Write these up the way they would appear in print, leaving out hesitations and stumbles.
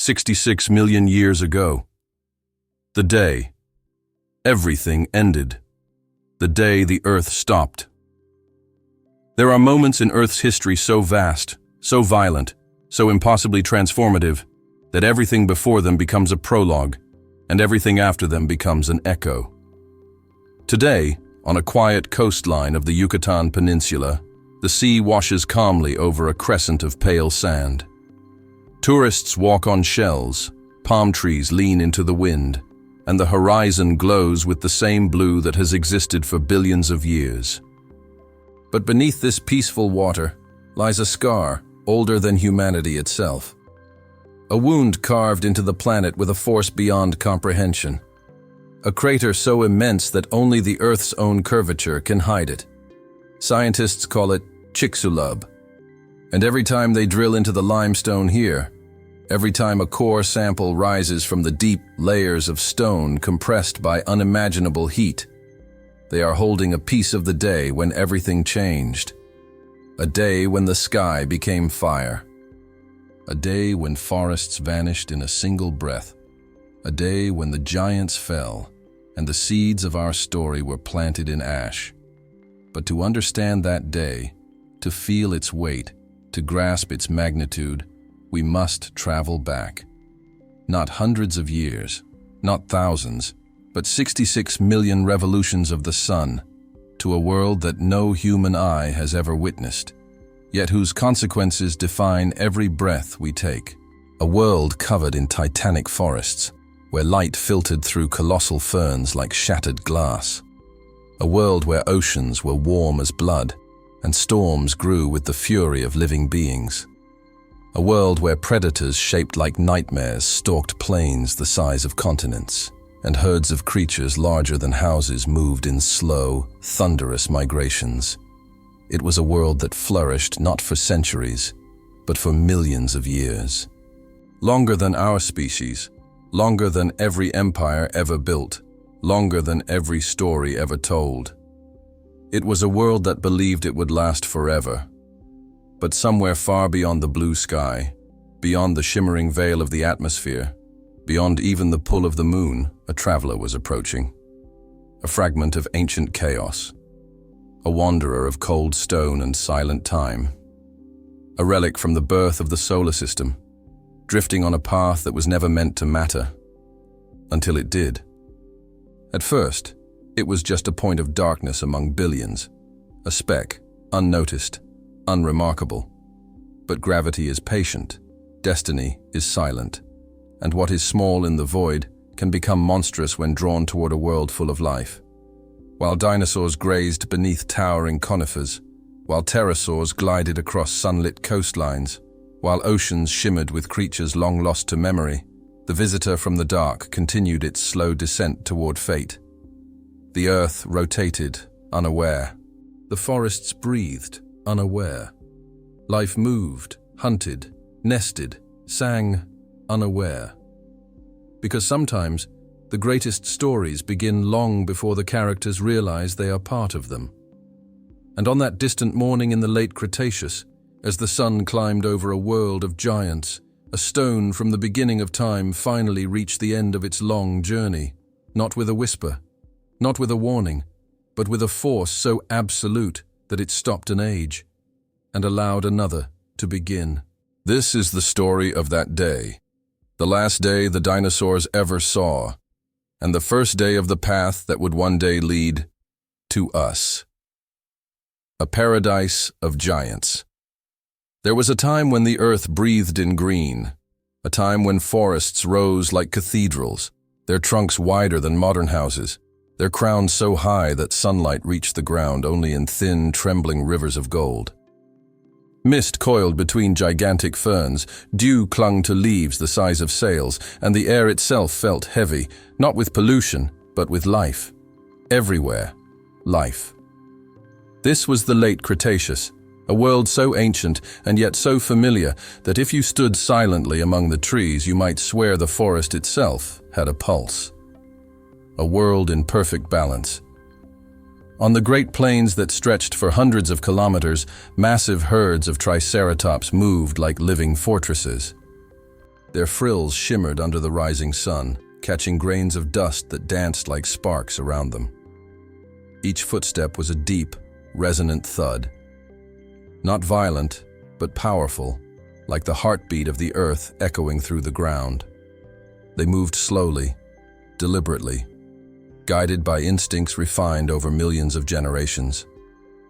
66 million years ago. The day everything ended. The day the Earth stopped. There are moments in Earth's history so vast, so violent, so impossibly transformative, that everything before them becomes a prologue, and everything after them becomes an echo. Today, on a quiet coastline of the Yucatán Peninsula, the sea washes calmly over a crescent of pale sand. Tourists walk on shells, palm trees lean into the wind, and the horizon glows with the same blue that has existed for billions of years. But beneath this peaceful water lies a scar older than humanity itself. A wound carved into the planet with a force beyond comprehension. A crater so immense that only the Earth's own curvature can hide it. Scientists call it Chicxulub. And every time they drill into the limestone here, every time a core sample rises from the deep layers of stone compressed by unimaginable heat, they are holding a piece of the day when everything changed. A day when the sky became fire. A day when forests vanished in a single breath. A day when the giants fell and the seeds of our story were planted in ash. But to understand that day, to feel its weight, to grasp its magnitude, we must travel back. Not hundreds of years, not thousands, but 66 million revolutions of the sun, to a world that no human eye has ever witnessed, yet whose consequences define every breath we take. A world covered in titanic forests, where light filtered through colossal ferns like shattered glass. A world where oceans were warm as blood, and storms grew with the fury of living beings. A world where predators shaped like nightmares stalked plains the size of continents, and herds of creatures larger than houses moved in slow, thunderous migrations. It was a world that flourished not for centuries, but for millions of years. Longer than our species, longer than every empire ever built, longer than every story ever told. It was a world that believed it would last forever. But somewhere far beyond the blue sky, beyond the shimmering veil of the atmosphere, beyond even the pull of the moon, a traveler was approaching. A fragment of ancient chaos. A wanderer of cold stone and silent time. A relic from the birth of the solar system, drifting on a path that was never meant to matter. Until it did. At first, it was just a point of darkness among billions. A speck, unnoticed, unremarkable. But gravity is patient, destiny is silent, and what is small in the void can become monstrous when drawn toward a world full of life. While dinosaurs grazed beneath towering conifers, while pterosaurs glided across sunlit coastlines, while oceans shimmered with creatures long lost to memory, the visitor from the dark continued its slow descent toward fate. The earth rotated, unaware. The forests breathed, unaware. Life moved, hunted, nested, sang, unaware. Because sometimes, the greatest stories begin long before the characters realize they are part of them. And on that distant morning in the late Cretaceous, as the sun climbed over a world of giants, a stone from the beginning of time finally reached the end of its long journey, not with a whisper, not with a warning, but with a force so absolute that it stopped an age and allowed another to begin. This is the story of that day, the last day the dinosaurs ever saw, and the first day of the path that would one day lead to us. A paradise of giants. There was a time when the earth breathed in green, a time when forests rose like cathedrals, their trunks wider than modern houses, their crowns so high that sunlight reached the ground only in thin, trembling rivers of gold. Mist coiled between gigantic ferns, dew clung to leaves the size of sails, and the air itself felt heavy, not with pollution, but with life. Everywhere, life. This was the late Cretaceous, a world so ancient and yet so familiar that if you stood silently among the trees, you might swear the forest itself had a pulse. A world in perfect balance. On the great plains that stretched for hundreds of kilometers, massive herds of triceratops moved like living fortresses. Their frills shimmered under the rising sun, catching grains of dust that danced like sparks around them. Each footstep was a deep, resonant thud. Not violent, but powerful, like the heartbeat of the earth echoing through the ground. They moved slowly, deliberately, guided by instincts refined over millions of generations.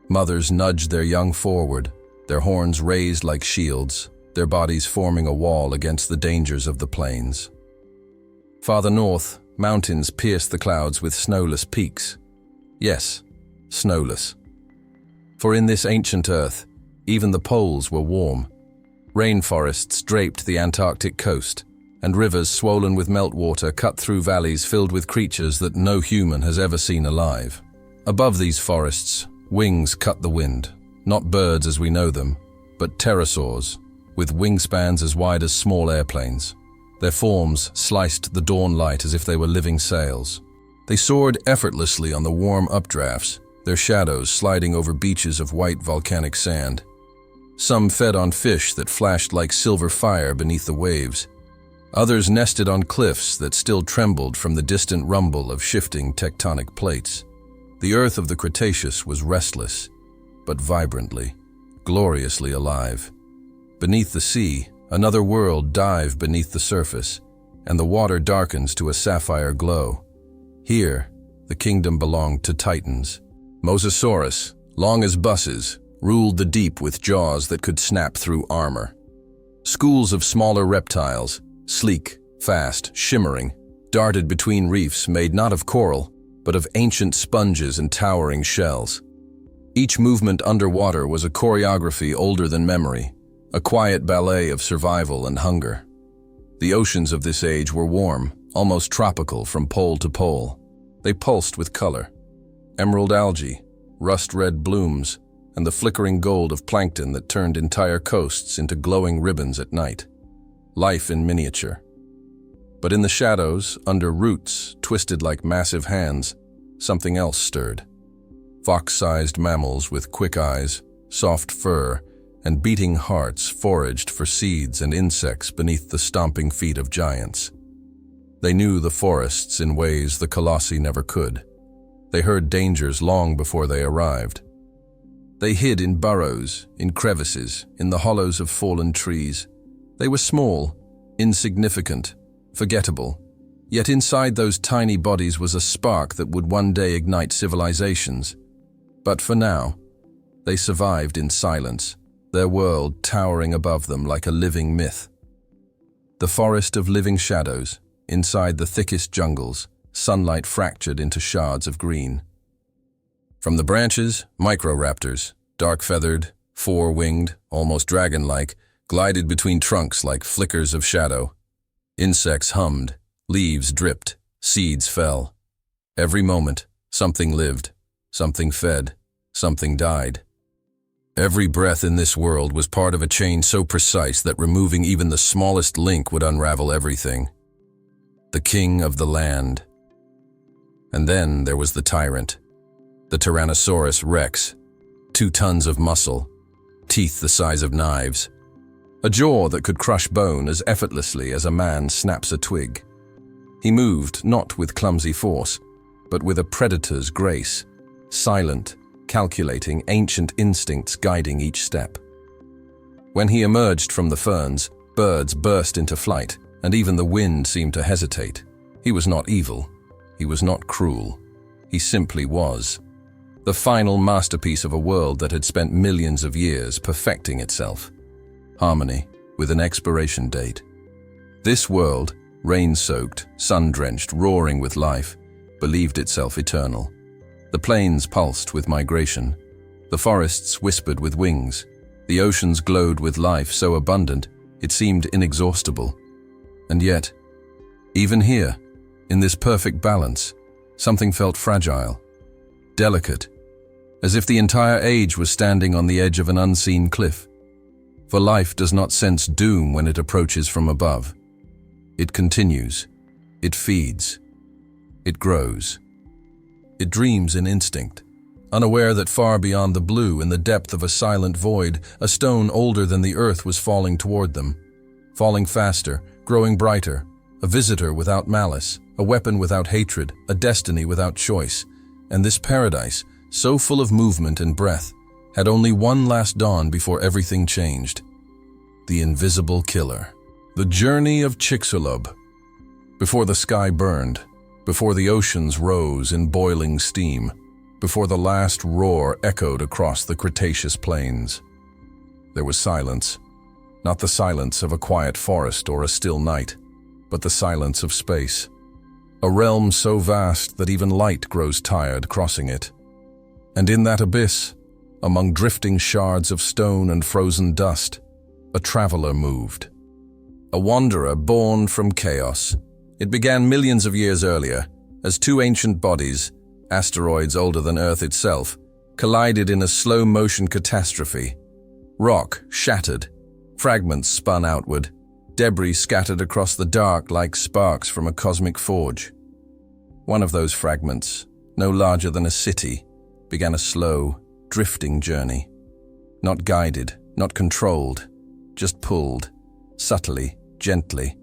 Mothers nudged their young forward, their horns raised like shields, their bodies forming a wall against the dangers of the plains. Farther north, mountains pierced the clouds with snowless peaks. Yes, snowless. For in this ancient earth, even the poles were warm. Rainforests draped the Antarctic coast, and rivers swollen with meltwater cut through valleys filled with creatures that no human has ever seen alive. Above these forests, wings cut the wind, not birds as we know them, but pterosaurs, with wingspans as wide as small airplanes. Their forms sliced the dawn light as if they were living sails. They soared effortlessly on the warm updrafts, their shadows sliding over beaches of white volcanic sand. Some fed on fish that flashed like silver fire beneath the waves. Others nested on cliffs that still trembled from the distant rumble of shifting tectonic plates. The earth of the Cretaceous was restless, but vibrantly, gloriously alive. Beneath the sea, another world dived beneath the surface, and the water darkens to a sapphire glow. Here, the kingdom belonged to titans. Mosasaurus, long as buses, ruled the deep with jaws that could snap through armor. Schools of smaller reptiles, sleek, fast, shimmering, darted between reefs made not of coral, but of ancient sponges and towering shells. Each movement underwater was a choreography older than memory, a quiet ballet of survival and hunger. The oceans of this age were warm, almost tropical from pole to pole. They pulsed with color. Emerald algae, rust-red blooms, and the flickering gold of plankton that turned entire coasts into glowing ribbons at night. Life in miniature. But in the shadows, under roots twisted like massive hands, something else stirred. Fox-sized mammals with quick eyes, soft fur, and beating hearts foraged for seeds and insects beneath the stomping feet of giants. They knew the forests in ways the colossi never could. They heard dangers long before they arrived. They hid in burrows, in crevices, in the hollows of fallen trees. They were small, insignificant, forgettable. Yet inside those tiny bodies was a spark that would one day ignite civilizations. But for now, they survived in silence, their world towering above them like a living myth. The forest of living shadows, inside the thickest jungles, sunlight fractured into shards of green. From the branches, microraptors, dark-feathered, four-winged, almost dragon-like, glided between trunks like flickers of shadow. Insects hummed, leaves dripped, seeds fell. Every moment, something lived, something fed, something died. Every breath in this world was part of a chain so precise that removing even the smallest link would unravel everything. The king of the land. And then there was the tyrant, the Tyrannosaurus Rex, 2 tons of muscle, teeth the size of knives, a jaw that could crush bone as effortlessly as a man snaps a twig. He moved not with clumsy force, but with a predator's grace, silent, calculating, ancient instincts guiding each step. When he emerged from the ferns, birds burst into flight, and even the wind seemed to hesitate. He was not evil. He was not cruel. He simply was. The final masterpiece of a world that had spent millions of years perfecting itself. Harmony, with an expiration date. This world, rain-soaked, sun-drenched, roaring with life, believed itself eternal. The plains pulsed with migration. The forests whispered with wings. The oceans glowed with life so abundant it seemed inexhaustible. And yet, even here, in this perfect balance, something felt fragile, delicate, as if the entire age was standing on the edge of an unseen cliff. For life does not sense doom when it approaches from above. It continues, it feeds, it grows. It dreams in instinct, unaware that far beyond the blue, in the depth of a silent void, a stone older than the earth was falling toward them, falling faster, growing brighter, a visitor without malice, a weapon without hatred, a destiny without choice. And this paradise, so full of movement and breath, had only one last dawn before everything changed. The invisible killer. The journey of Chicxulub. Before the sky burned, before the oceans rose in boiling steam, before the last roar echoed across the Cretaceous plains, there was silence. Not the silence of a quiet forest or a still night, but the silence of space. A realm so vast that even light grows tired crossing it. And in that abyss, among drifting shards of stone and frozen dust, a traveler moved. A wanderer born from chaos. It began millions of years earlier, as two ancient bodies, asteroids older than Earth itself, collided in a slow-motion catastrophe. Rock shattered, fragments spun outward, debris scattered across the dark like sparks from a cosmic forge. One of those fragments, no larger than a city, began a slow, drifting journey. Not guided, not controlled, just pulled, subtly, gently,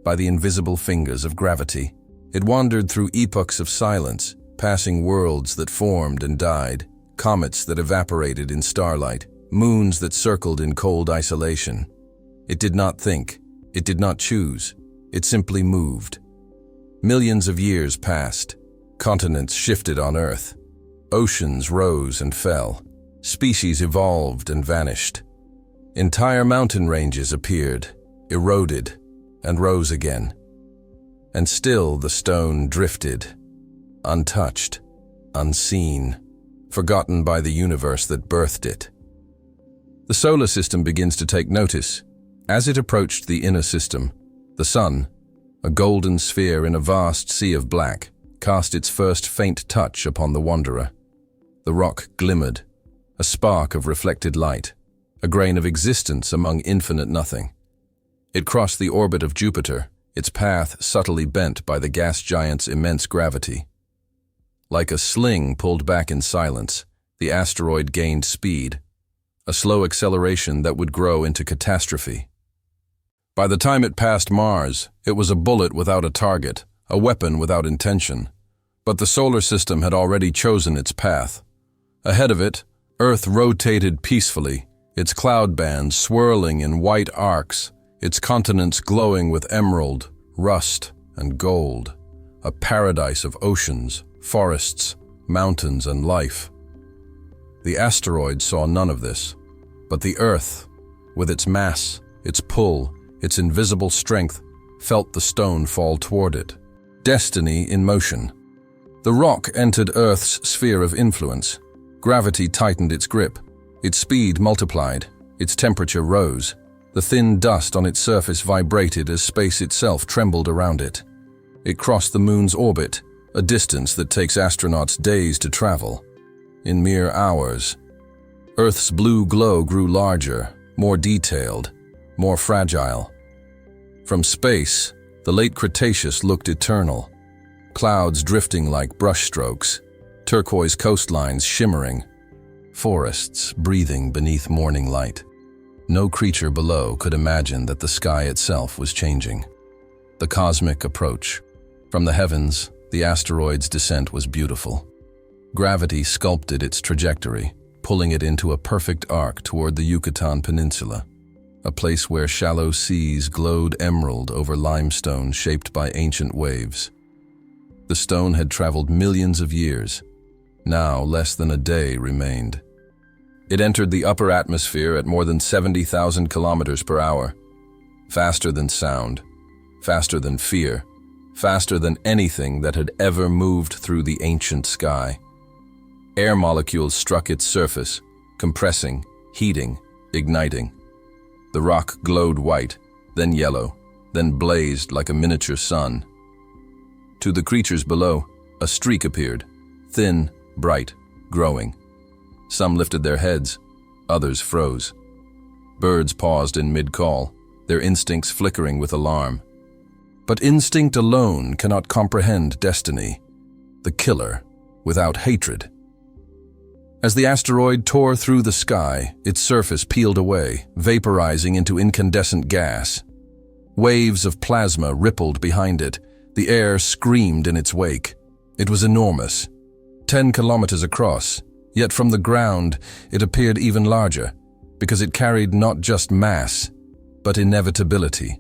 by the invisible fingers of gravity. It wandered through epochs of silence, passing worlds that formed and died, comets that evaporated in starlight, moons that circled in cold isolation. It did not think, it did not choose, it simply moved. Millions of years passed, continents shifted on Earth, oceans rose and fell, species evolved and vanished. Entire mountain ranges appeared, eroded, and rose again. And still the stone drifted, untouched, unseen, forgotten by the universe that birthed it. The solar system begins to take notice. As it approached the inner system, the sun, a golden sphere in a vast sea of black, cast its first faint touch upon the wanderer. The rock glimmered, a spark of reflected light, a grain of existence among infinite nothing. It crossed the orbit of Jupiter, its path subtly bent by the gas giant's immense gravity. Like a sling pulled back in silence, the asteroid gained speed, a slow acceleration that would grow into catastrophe. By the time it passed Mars, it was a bullet without a target, a weapon without intention. But the solar system had already chosen its path. Ahead of it, Earth rotated peacefully, its cloud bands swirling in white arcs, its continents glowing with emerald, rust, and gold, a paradise of oceans, forests, mountains, and life. The asteroid saw none of this, but the Earth, with its mass, its pull, its invisible strength, felt the stone fall toward it. Destiny in motion. The rock entered Earth's sphere of influence. Gravity tightened its grip. Its speed multiplied. Its temperature rose. The thin dust on its surface vibrated as space itself trembled around it. It crossed the moon's orbit, a distance that takes astronauts days to travel. In mere hours, Earth's blue glow grew larger, more detailed, more fragile. From space, the late Cretaceous looked eternal. Clouds drifting like brushstrokes, turquoise coastlines shimmering, forests breathing beneath morning light. No creature below could imagine that the sky itself was changing. The cosmic approach. From the heavens, the asteroid's descent was beautiful. Gravity sculpted its trajectory, pulling it into a perfect arc toward the Yucatán Peninsula, a place where shallow seas glowed emerald over limestone shaped by ancient waves. The stone had traveled millions of years. Now less than a day remained. It entered the upper atmosphere at more than 70,000 kilometers per hour. Faster than sound, faster than fear, faster than anything that had ever moved through the ancient sky. Air molecules struck its surface, compressing, heating, igniting. The rock glowed white, then yellow, then blazed like a miniature sun. To the creatures below, a streak appeared, thin, bright, growing. Some lifted their heads, others froze. Birds paused in mid-call, their instincts flickering with alarm. But instinct alone cannot comprehend destiny, the killer, without hatred. As the asteroid tore through the sky, its surface peeled away, vaporizing into incandescent gas. Waves of plasma rippled behind it. The air screamed in its wake. It was enormous, 10 kilometers across, yet from the ground it appeared even larger, because it carried not just mass, but inevitability.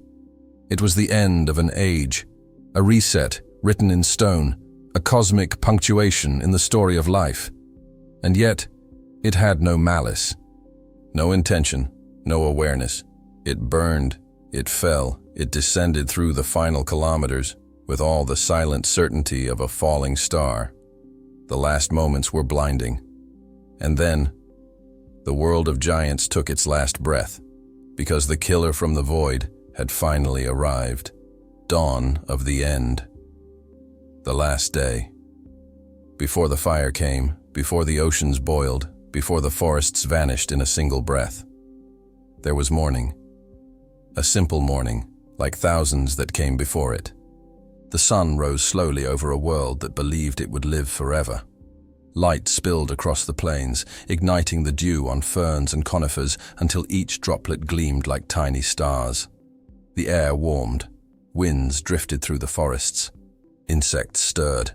It was the end of an age, a reset written in stone, a cosmic punctuation in the story of life. And yet, it had no malice, no intention, no awareness. It burned, it fell, it descended through the final kilometers with all the silent certainty of a falling star. The last moments were blinding. And then, the world of giants took its last breath, because the killer from the void had finally arrived. Dawn of the end. The last day. Before the fire came, before the oceans boiled, before the forests vanished in a single breath. There was morning. A simple morning, like thousands that came before it. The sun rose slowly over a world that believed it would live forever. Light spilled across the plains, igniting the dew on ferns and conifers until each droplet gleamed like tiny stars. The air warmed. Winds drifted through the forests. Insects stirred.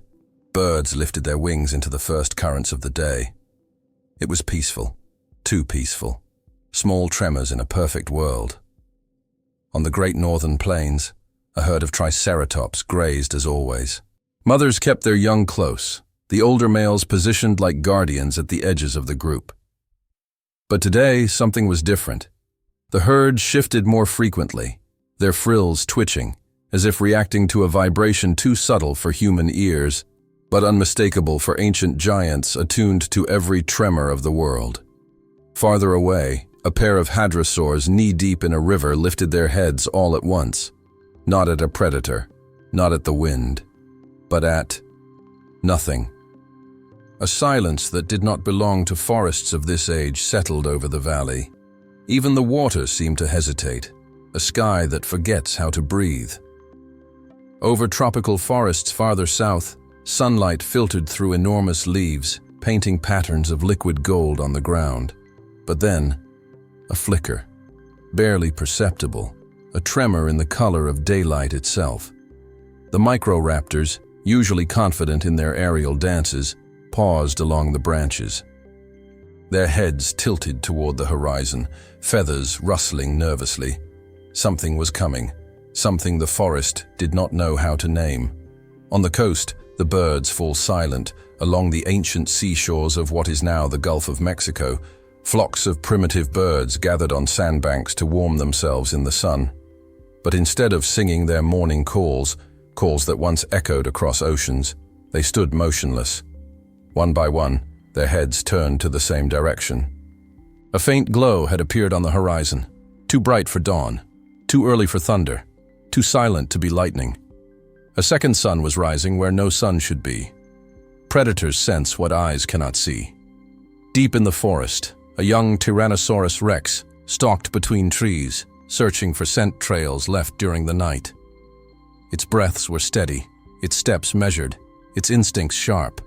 Birds lifted their wings into the first currents of the day. It was peaceful. Too peaceful. Small tremors in a perfect world. On the great northern plains, a herd of triceratops grazed as always. Mothers kept their young close, the older males positioned like guardians at the edges of the group. But today, something was different. The herd shifted more frequently, their frills twitching, as if reacting to a vibration too subtle for human ears, but unmistakable for ancient giants attuned to every tremor of the world. Farther away, a pair of hadrosaurs knee-deep in a river lifted their heads all at once, not at a predator, not at the wind, but at nothing. A silence that did not belong to forests of this age settled over the valley. Even the water seemed to hesitate, a sky that forgets how to breathe. Over tropical forests farther south, sunlight filtered through enormous leaves, painting patterns of liquid gold on the ground. But then, a flicker, barely perceptible, a tremor in the color of daylight itself. The microraptors, usually confident in their aerial dances, paused along the branches. Their heads tilted toward the horizon, feathers rustling nervously. Something was coming, something the forest did not know how to name. On the coast, the birds fall silent. Along the ancient seashores of what is now the Gulf of Mexico, flocks of primitive birds gathered on sandbanks to warm themselves in the sun. But instead of singing their morning calls that once echoed across oceans, they stood motionless. One by one, their heads turned to the same direction. A faint glow had appeared on the horizon, too bright for dawn, too early for thunder, too silent to be lightning. A second sun was rising where no sun should be. Predators sense what eyes cannot see. Deep in the forest, a young Tyrannosaurus rex stalked between trees, searching for scent trails left during the night. Its breaths were steady, its steps measured, its instincts sharp.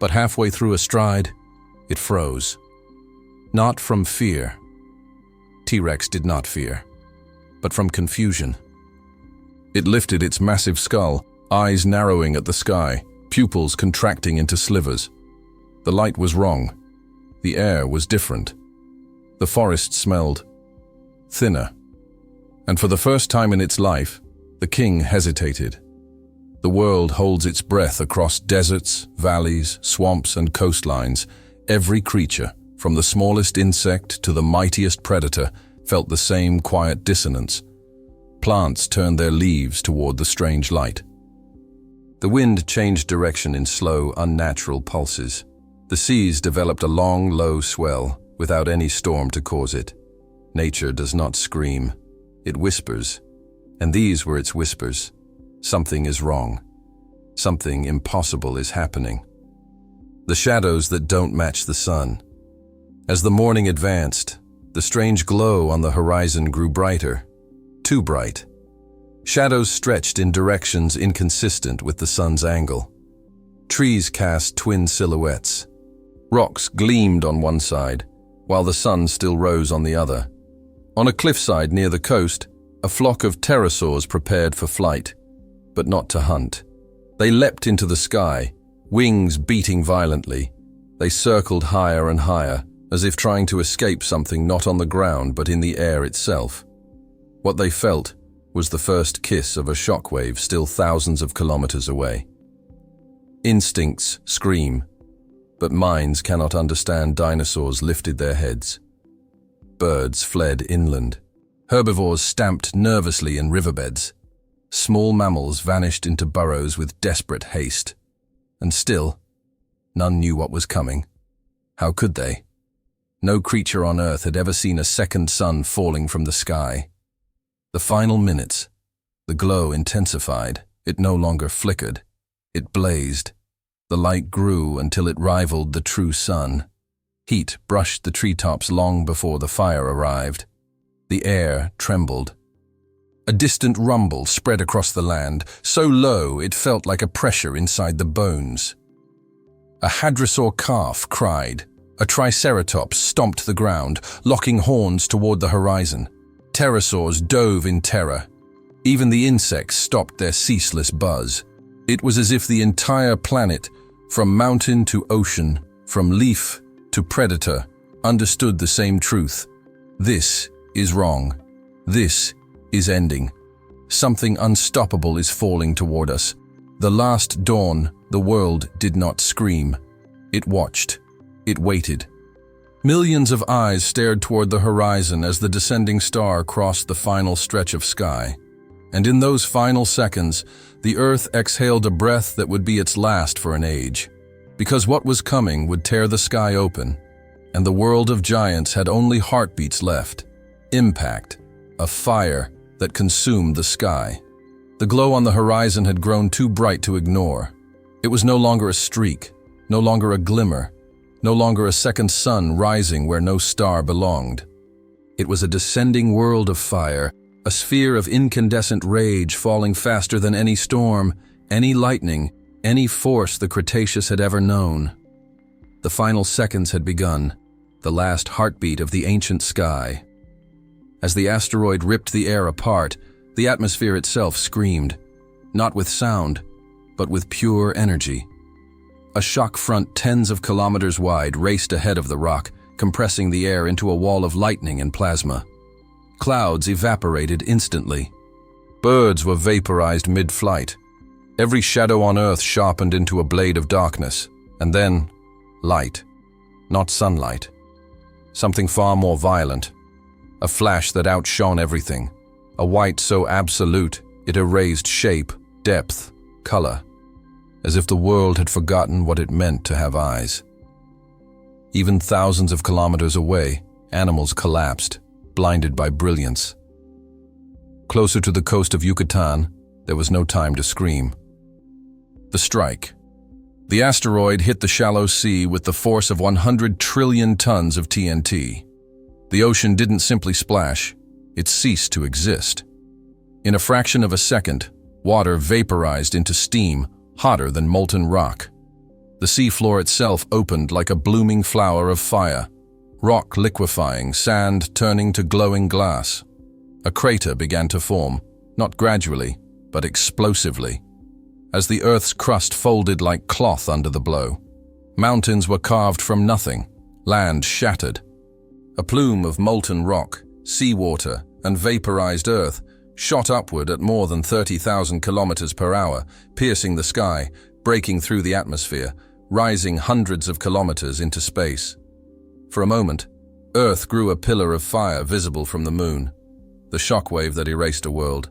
But halfway through a stride, it froze. Not from fear. T-Rex did not fear, but from confusion. It lifted its massive skull, eyes narrowing at the sky, pupils contracting into slivers. The light was wrong. The air was different. The forest smelled thinner. And for the first time in its life, the king hesitated. The world holds its breath across deserts, valleys, swamps, and coastlines. Every creature, from the smallest insect to the mightiest predator, felt the same quiet dissonance. Plants turned their leaves toward the strange light. The wind changed direction in slow, unnatural pulses. The seas developed a long, low swell, without any storm to cause it. Nature does not scream. It whispers. And these were its whispers. Something is wrong. Something impossible is happening. The shadows that don't match the sun. As the morning advanced, the strange glow on the horizon grew brighter. Too bright. Shadows stretched in directions inconsistent with the sun's angle. Trees cast twin silhouettes. Rocks gleamed on one side, while the sun still rose on the other. On a cliffside near the coast, A flock of pterosaurs prepared for flight, but not to hunt. They leapt into the sky, wings beating violently. They circled higher and higher, as if trying to escape something not on the ground but in the air itself. What they felt was the first kiss of a shockwave still thousands of kilometers away. Instincts scream, but minds cannot understand. Dinosaurs lifted their heads. Birds fled inland. Herbivores stamped nervously in riverbeds. Small mammals vanished into burrows with desperate haste. And still, none knew what was coming. How could they? No creature on Earth had ever seen a second sun falling from the sky. The final minutes, the glow intensified. It no longer flickered. It blazed. The light grew until it rivaled the true sun. Heat brushed the treetops long before the fire arrived. The air trembled. A distant rumble spread across the land, so low it felt like a pressure inside the bones. A hadrosaur calf cried. A triceratops stomped the ground, locking horns toward the horizon. Pterosaurs dove in terror. Even the insects stopped their ceaseless buzz. It was as if the entire planet, from mountain to ocean, from leaf to predator, understood the same truth. This is wrong. This is ending. Something unstoppable is falling toward us. The last dawn, the world did not scream. It watched. It waited. Millions of eyes stared toward the horizon as the descending star crossed the final stretch of sky. And in those final seconds, the Earth exhaled a breath that would be its last for an age. Because what was coming would tear the sky open, and the world of giants had only heartbeats left. Impact, a fire that consumed the sky. The glow on the horizon had grown too bright to ignore. It was no longer a streak, no longer a glimmer, no longer a second sun rising where no star belonged. It was a descending world of fire, a sphere of incandescent rage falling faster than any storm, any lightning, any force the Cretaceous had ever known. The final seconds had begun, the last heartbeat of the ancient sky. As the asteroid ripped the air apart, the atmosphere itself screamed, not with sound, but with pure energy. A shock front tens of kilometers wide raced ahead of the rock, compressing the air into a wall of lightning and plasma. Clouds evaporated instantly. Birds were vaporized mid-flight. Every shadow on Earth sharpened into a blade of darkness. And then, light. Not sunlight. Something far more violent. A flash that outshone everything. A white so absolute, it erased shape, depth, color. As if the world had forgotten what it meant to have eyes. Even thousands of kilometers away, animals collapsed, blinded by brilliance. Closer to the coast of Yucatan, there was no time to scream. The strike. The asteroid hit the shallow sea with the force of 100 trillion tons of TNT. The ocean didn't simply splash, it ceased to exist. In a fraction of a second, water vaporized into steam, hotter than molten rock. The seafloor itself opened like a blooming flower of fire, rock liquefying, sand turning to glowing glass. A crater began to form, not gradually, but explosively, as the Earth's crust folded like cloth under the blow. Mountains were carved from nothing, land shattered. A plume of molten rock, seawater, and vaporized earth shot upward at more than 30,000 kilometers per hour, piercing the sky, breaking through the atmosphere, rising hundreds of kilometers into space. For a moment, Earth grew a pillar of fire visible from the moon, the shockwave that erased a world.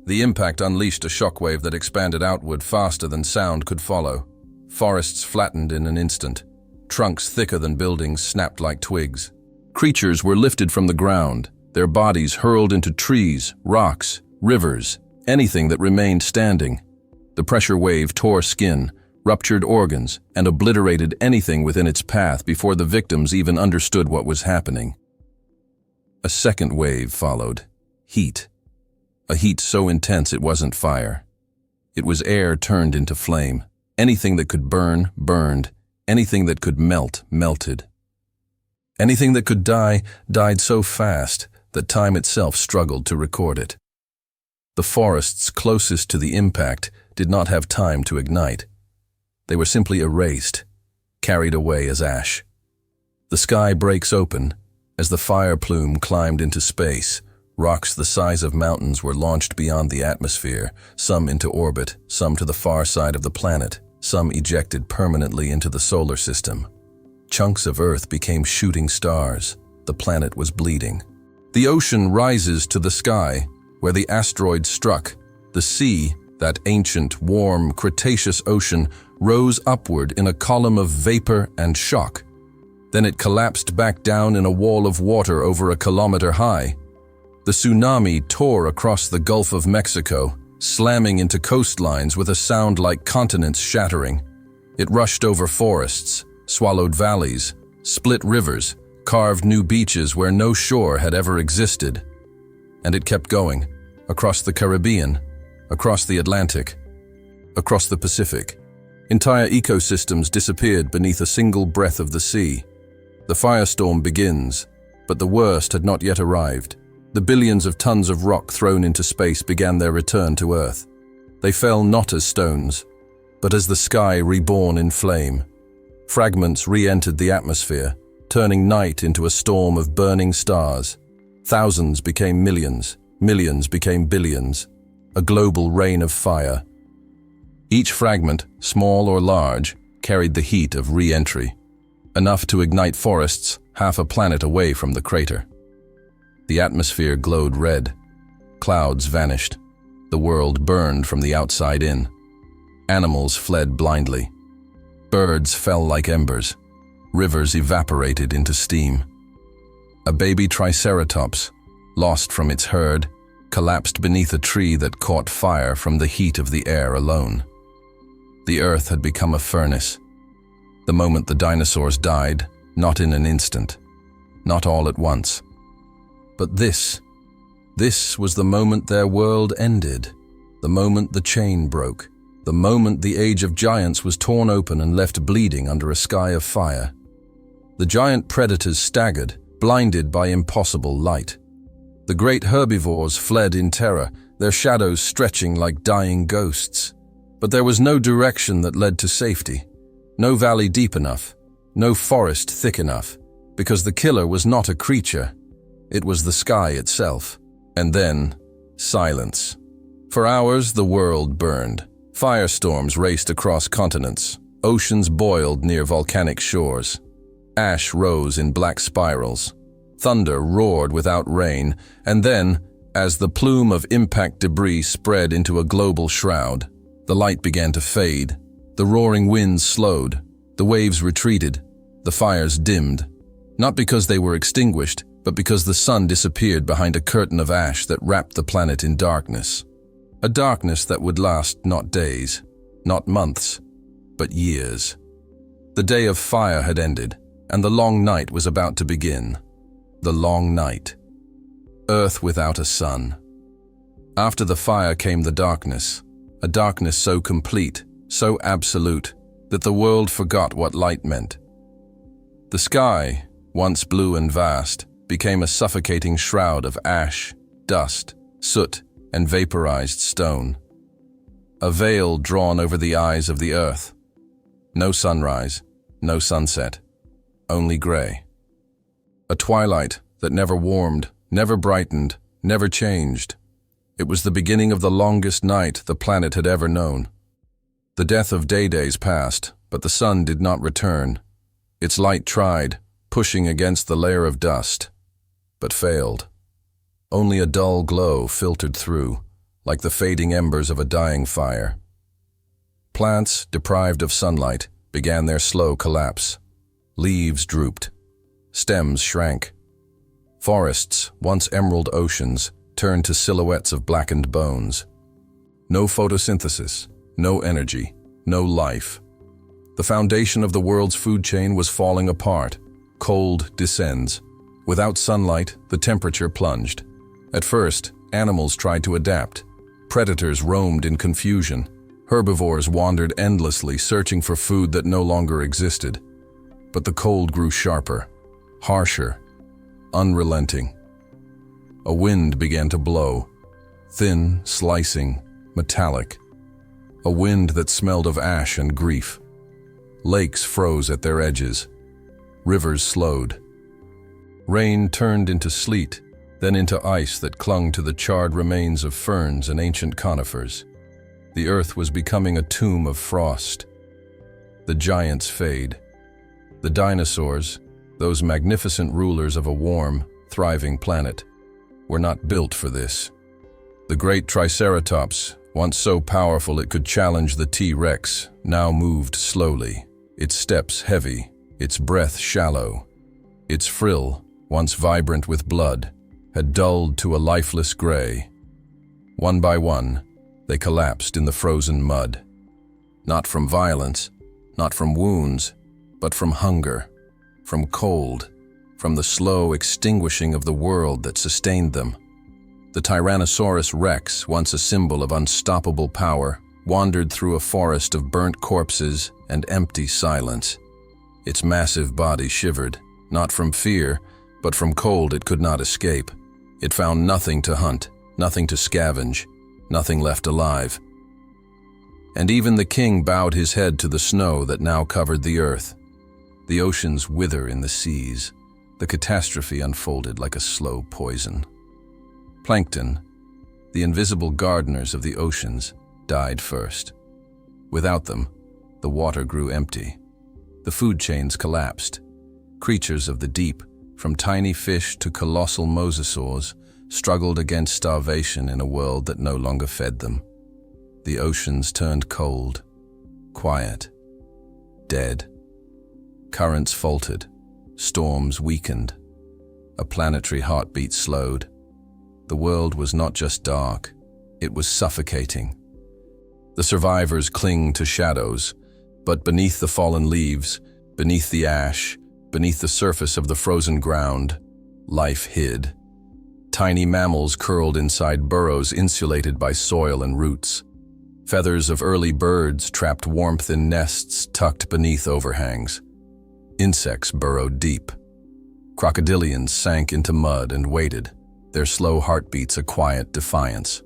The impact unleashed a shockwave that expanded outward faster than sound could follow. Forests flattened in an instant. Trunks thicker than buildings snapped like twigs. Creatures were lifted from the ground, their bodies hurled into trees, rocks, rivers, anything that remained standing. The pressure wave tore skin, ruptured organs, and obliterated anything within its path before the victims even understood what was happening. A second wave followed. Heat. A heat so intense it wasn't fire. It was air turned into flame. Anything that could burn, burned. Anything that could melt, melted. Anything that could die, died so fast that time itself struggled to record it. The forests closest to the impact did not have time to ignite. They were simply erased, carried away as ash. The sky breaks open as the fire plume climbed into space. Rocks the size of mountains were launched beyond the atmosphere, some into orbit, some to the far side of the planet, some ejected permanently into the solar system. Chunks of Earth became shooting stars. The planet was bleeding. The ocean rises to the sky, where the asteroid struck. The sea, that ancient, warm, Cretaceous ocean, rose upward in a column of vapor and shock. Then it collapsed back down in a wall of water over a kilometer high. The tsunami tore across the Gulf of Mexico, slamming into coastlines with a sound like continents shattering. It rushed over forests, swallowed valleys, split rivers, carved new beaches where no shore had ever existed. And it kept going, across the Caribbean, across the Atlantic, across the Pacific. Entire ecosystems disappeared beneath a single breath of the sea. The firestorm begins, but the worst had not yet arrived. The billions of tons of rock thrown into space began their return to Earth. They fell not as stones, but as the sky reborn in flame. Fragments re-entered the atmosphere, turning night into a storm of burning stars. Thousands became millions, millions became billions, a global rain of fire. Each fragment, small or large, carried the heat of re-entry, enough to ignite forests half a planet away from the crater. The atmosphere glowed red. Clouds vanished. The world burned from the outside in. Animals fled blindly. Birds fell like embers. Rivers evaporated into steam. A baby triceratops, lost from its herd, collapsed beneath a tree that caught fire from the heat of the air alone. The earth had become a furnace. The moment the dinosaurs died, not in an instant, not all at once. But this was the moment their world ended, the moment the chain broke, the moment the age of giants was torn open and left bleeding under a sky of fire. The giant predators staggered, blinded by impossible light. The great herbivores fled in terror, their shadows stretching like dying ghosts. But there was no direction that led to safety, no valley deep enough, no forest thick enough, because the killer was not a creature. It was the sky itself. And then, silence. For hours, the world burned. Firestorms raced across continents. Oceans boiled near volcanic shores. Ash rose in black spirals. Thunder roared without rain. And then, as the plume of impact debris spread into a global shroud, the light began to fade. The roaring winds slowed. The waves retreated. The fires dimmed. Not because they were extinguished, but because the sun disappeared behind a curtain of ash that wrapped the planet in darkness. A darkness that would last not days, not months, but years. The day of fire had ended, and the long night was about to begin. The long night. Earth without a sun. After the fire came the darkness, a darkness so complete, so absolute, that the world forgot what light meant. The sky, once blue and vast, became a suffocating shroud of ash, dust, soot, and vaporized stone. A veil drawn over the eyes of the earth. No sunrise, no sunset, only gray. A twilight that never warmed, never brightened, never changed. It was the beginning of the longest night the planet had ever known. The death of days passed, but the sun did not return. Its light tried, pushing against the layer of dust, but failed. Only a dull glow filtered through, like the fading embers of a dying fire. Plants, deprived of sunlight, began their slow collapse. Leaves drooped. Stems shrank. Forests, once emerald oceans, turned to silhouettes of blackened bones. No photosynthesis, no energy, no life. The foundation of the world's food chain was falling apart. Cold descends. Without sunlight, the temperature plunged. At first, animals tried to adapt. Predators roamed in confusion. Herbivores wandered endlessly, searching for food that no longer existed. But the cold grew sharper, harsher, unrelenting. A wind began to blow. thin, slicing, metallic. A wind that smelled of ash and grief. Lakes froze at their edges. Rivers slowed. Rain turned into sleet, then into ice that clung to the charred remains of ferns and ancient conifers. The earth was becoming a tomb of frost. The giants fade. The dinosaurs, those magnificent rulers of a warm, thriving planet, were not built for this. The great Triceratops, once so powerful it could challenge the T-Rex, now moved slowly, its steps heavy, its breath shallow. Its frill, once vibrant with blood, had dulled to a lifeless gray. One by one, they collapsed in the frozen mud. Not from violence, not from wounds, but from hunger, from cold, from the slow extinguishing of the world that sustained them. The Tyrannosaurus Rex, once a symbol of unstoppable power, wandered through a forest of burnt corpses and empty silence. Its massive body shivered, not from fear, but from cold it could not escape. It found nothing to hunt, nothing to scavenge, nothing left alive. And even the king bowed his head to the snow that now covered the earth. The oceans wither in the seas. The catastrophe unfolded like a slow poison. Plankton, the invisible gardeners of the oceans, died first. Without them, the water grew empty. The food chains collapsed. Creatures of the deep, from tiny fish to colossal mosasaurs, struggled against starvation in a world that no longer fed them. The oceans turned cold, quiet, dead. Currents faltered, storms weakened. A planetary heartbeat slowed. The world was not just dark, it was suffocating. The survivors cling to shadows, but beneath the fallen leaves, beneath the ash, beneath the surface of the frozen ground, life hid. Tiny mammals curled inside burrows insulated by soil and roots. Feathers of early birds trapped warmth in nests tucked beneath overhangs. Insects burrowed deep. Crocodilians sank into mud and waited, their slow heartbeats a quiet defiance.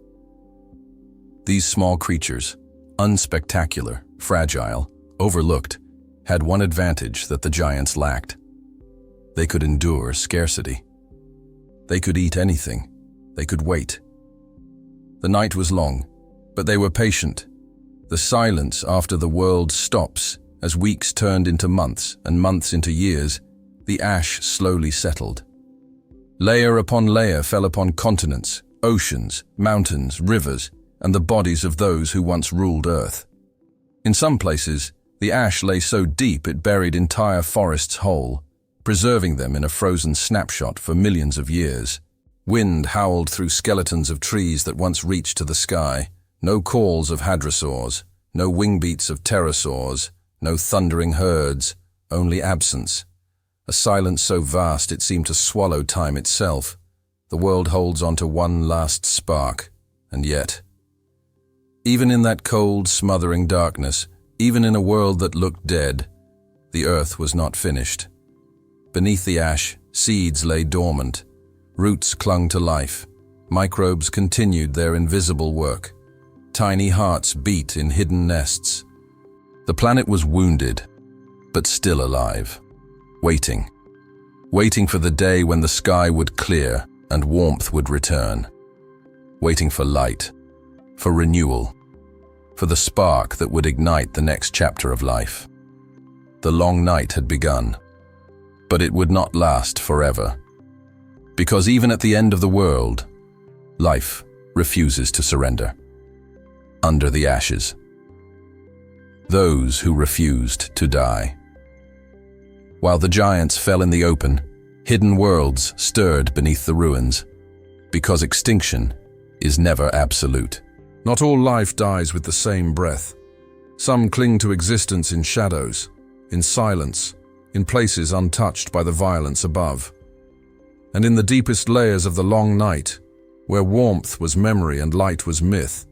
These small creatures, unspectacular, fragile, overlooked, had one advantage that the giants lacked. They could endure scarcity. They could eat anything. They could wait. The night was long, but they were patient. The silence after the world stops, as weeks turned into months and months into years, the ash slowly settled. Layer upon layer fell upon continents, oceans, mountains, rivers, and the bodies of those who once ruled Earth. In some places, the ash lay so deep it buried entire forests whole, preserving them in a frozen snapshot for millions of years. Wind howled through skeletons of trees that once reached to the sky. No calls of hadrosaurs, no wing-beats of pterosaurs, no thundering herds, only absence. A silence so vast it seemed to swallow time itself. The world holds on to one last spark, and yet, even in that cold, smothering darkness, even in a world that looked dead, the earth was not finished. Beneath the ash, seeds lay dormant. Roots clung to life. Microbes continued their invisible work. Tiny hearts beat in hidden nests. The planet was wounded, but still alive, waiting. Waiting for the day when the sky would clear and warmth would return. Waiting for light, for renewal, for the spark that would ignite the next chapter of life. The long night had begun, but it would not last forever. Because even at the end of the world, life refuses to surrender. Under the ashes. Those who refused to die. While the giants fell in the open, hidden worlds stirred beneath the ruins. Because extinction is never absolute. Not all life dies with the same breath. Some cling to existence in shadows, in silence, in places untouched by the violence above. And in the deepest layers of the long night, where warmth was memory and light was myth,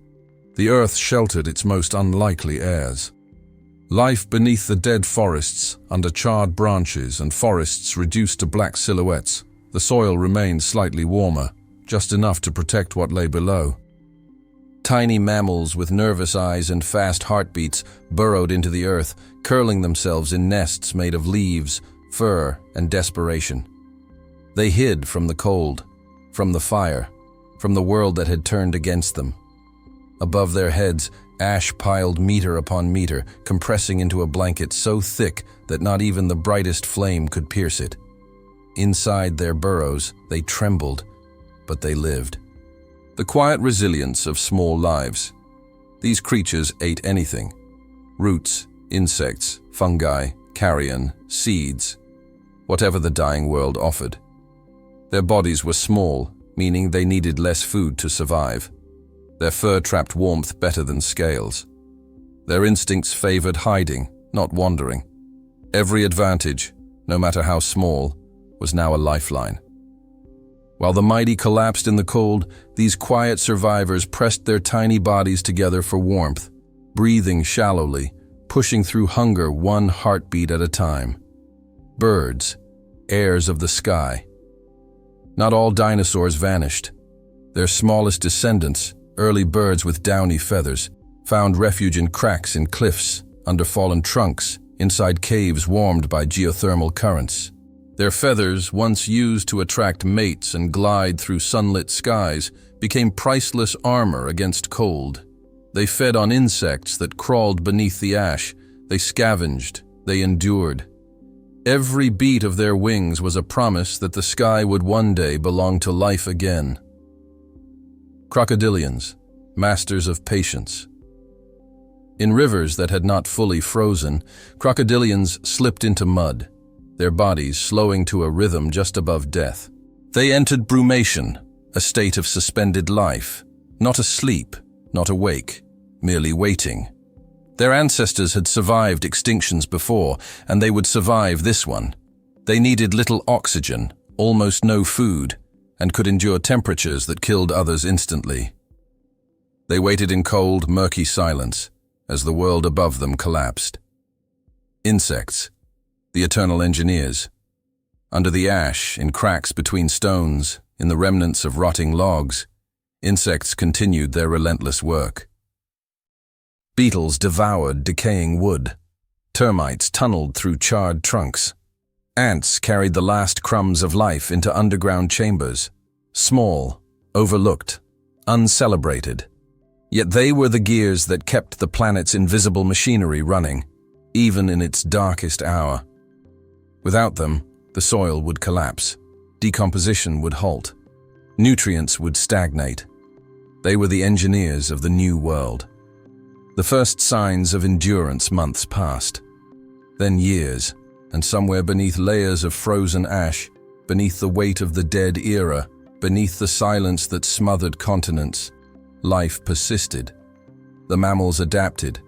the earth sheltered its most unlikely heirs. Life beneath the dead forests, under charred branches and forests reduced to black silhouettes, the soil remained slightly warmer, just enough to protect what lay below. Tiny mammals with nervous eyes and fast heartbeats burrowed into the earth, curling themselves in nests made of leaves, fur, and desperation. They hid from the cold, from the fire, from the world that had turned against them. Above their heads, ash piled meter upon meter, compressing into a blanket so thick that not even the brightest flame could pierce it. Inside their burrows, they trembled, but they lived. The quiet resilience of small lives. These creatures ate anything: roots, insects, fungi, carrion, seeds, whatever the dying world offered. Their bodies were small, meaning they needed less food to survive. Their fur trapped warmth better than scales. Their instincts favored hiding, not wandering. Every advantage, no matter how small, was now a lifeline. While the mighty collapsed in the cold, these quiet survivors pressed their tiny bodies together for warmth, breathing shallowly, pushing through hunger one heartbeat at a time. Birds, heirs of the sky. Not all dinosaurs vanished. Their smallest descendants, early birds with downy feathers, found refuge in cracks in cliffs, under fallen trunks, inside caves warmed by geothermal currents. Their feathers, once used to attract mates and glide through sunlit skies, became priceless armor against cold. They fed on insects that crawled beneath the ash. They scavenged. They endured. Every beat of their wings was a promise that the sky would one day belong to life again. Crocodilians, masters of patience. In rivers that had not fully frozen, crocodilians slipped into mud, their bodies slowing to a rhythm just above death. They entered brumation, a state of suspended life, not asleep, not awake, merely waiting. Their ancestors had survived extinctions before, and they would survive this one. They needed little oxygen, almost no food, and could endure temperatures that killed others instantly. They waited in cold, murky silence as the world above them collapsed. Insects, the eternal engineers. Under the ash, in cracks between stones, in the remnants of rotting logs, insects continued their relentless work. Beetles devoured decaying wood. Termites tunneled through charred trunks. Ants carried the last crumbs of life into underground chambers, small, overlooked, uncelebrated. Yet they were the gears that kept the planet's invisible machinery running, even in its darkest hour. Without them, the soil would collapse, decomposition would halt, nutrients would stagnate. They were the engineers of the new world. The first signs of endurance months passed, then years, and somewhere beneath layers of frozen ash, beneath the weight of the dead era, beneath the silence that smothered continents, life persisted. The mammals adapted.